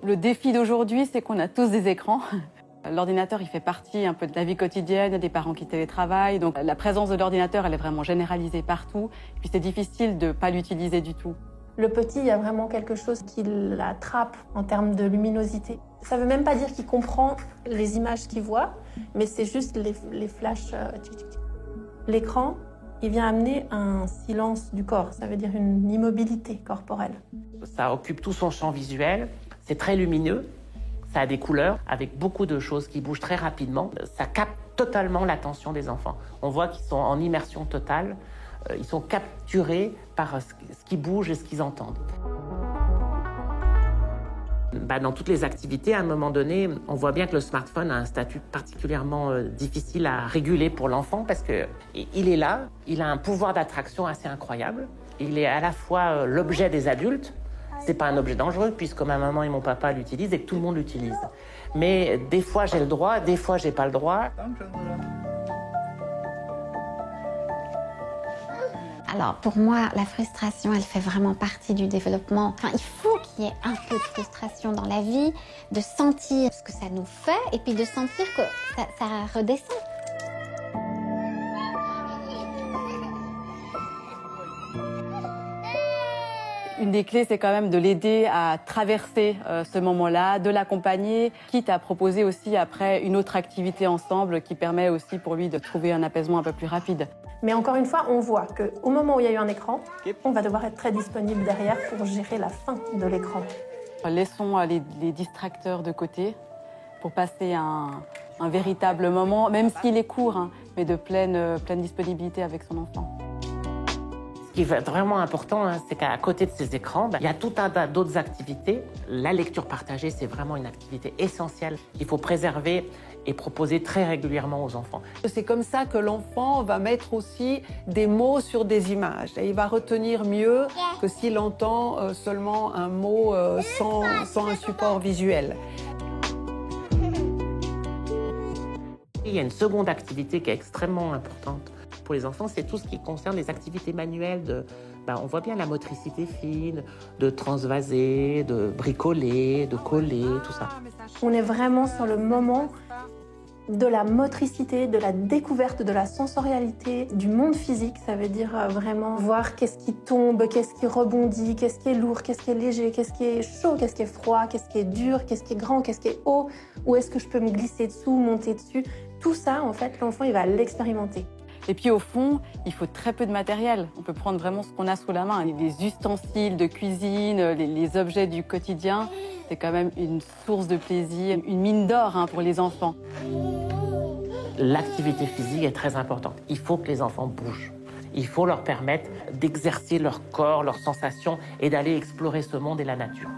Le défi d'aujourd'hui, c'est qu'on a tous des écrans. L'ordinateur, il fait partie un peu de la vie quotidienne, il y a des parents qui télétravaillent, donc la présence de l'ordinateur, elle est vraiment généralisée partout. Et puis c'est difficile de ne pas l'utiliser du tout. Le petit, il y a vraiment quelque chose qui l'attrape en termes de luminosité. Ça ne veut même pas dire qu'il comprend les images qu'il voit, mais c'est juste les flashs. L'écran, il vient amener un silence du corps, ça veut dire une immobilité corporelle. Ça occupe tout son champ visuel, c'est très lumineux. Ça a des couleurs avec beaucoup de choses qui bougent très rapidement. Ça capte totalement l'attention des enfants. On voit qu'ils sont en immersion totale. Ils sont capturés par ce qui bouge et ce qu'ils entendent. Dans toutes les activités, à un moment donné, on voit bien que le smartphone a un statut particulièrement difficile à réguler pour l'enfant parce qu'il est là, il a un pouvoir d'attraction assez incroyable. Il est à la fois l'objet des adultes. C'est pas un objet dangereux puisque ma maman et mon papa l'utilisent et que tout le monde l'utilise. Mais des fois j'ai le droit, des fois j'ai pas le droit. Alors pour moi, la frustration, elle fait vraiment partie du développement. Enfin, il faut qu'il y ait un peu de frustration dans la vie, de sentir ce que ça nous fait et puis de sentir que ça redescend. Une des clés, c'est quand même de l'aider à traverser ce moment-là, de l'accompagner, quitte à proposer aussi après une autre activité ensemble qui permet aussi pour lui de trouver un apaisement un peu plus rapide. Mais encore une fois, on voit qu'au moment où il y a eu un écran, on va devoir être très disponible derrière pour gérer la fin de l'écran. Laissons les distracteurs de côté pour passer un véritable moment, même s'il est court, hein, mais de pleine disponibilité avec son enfant. Ce qui va être vraiment important, c'est qu'à côté de ces écrans, il y a tout un tas d'autres activités. La lecture partagée, c'est vraiment une activité essentielle qu'il faut préserver et proposer très régulièrement aux enfants. C'est comme ça que l'enfant va mettre aussi des mots sur des images. Et il va retenir mieux que s'il entend seulement un mot sans un support visuel. Il y a une seconde activité qui est extrêmement importante pour les enfants, c'est tout ce qui concerne les activités manuelles. On voit bien la motricité fine, de transvaser, de bricoler, de coller, tout ça. On est vraiment sur le moment de la motricité, de la découverte de la sensorialité, du monde physique. Ça veut dire vraiment voir qu'est-ce qui tombe, qu'est-ce qui rebondit, qu'est-ce qui est lourd, qu'est-ce qui est léger, qu'est-ce qui est chaud, qu'est-ce qui est froid, qu'est-ce qui est dur, qu'est-ce qui est grand, qu'est-ce qui est haut, où est-ce que je peux me glisser dessous, monter dessus. Tout ça, en fait, l'enfant, il va l'expérimenter. Et puis au fond, il faut très peu de matériel. On peut prendre vraiment ce qu'on a sous la main. Les ustensiles de cuisine, les objets du quotidien, c'est quand même une source de plaisir, une mine d'or pour les enfants. L'activité physique est très importante. Il faut que les enfants bougent. Il faut leur permettre d'exercer leur corps, leurs sensations et d'aller explorer ce monde et la nature.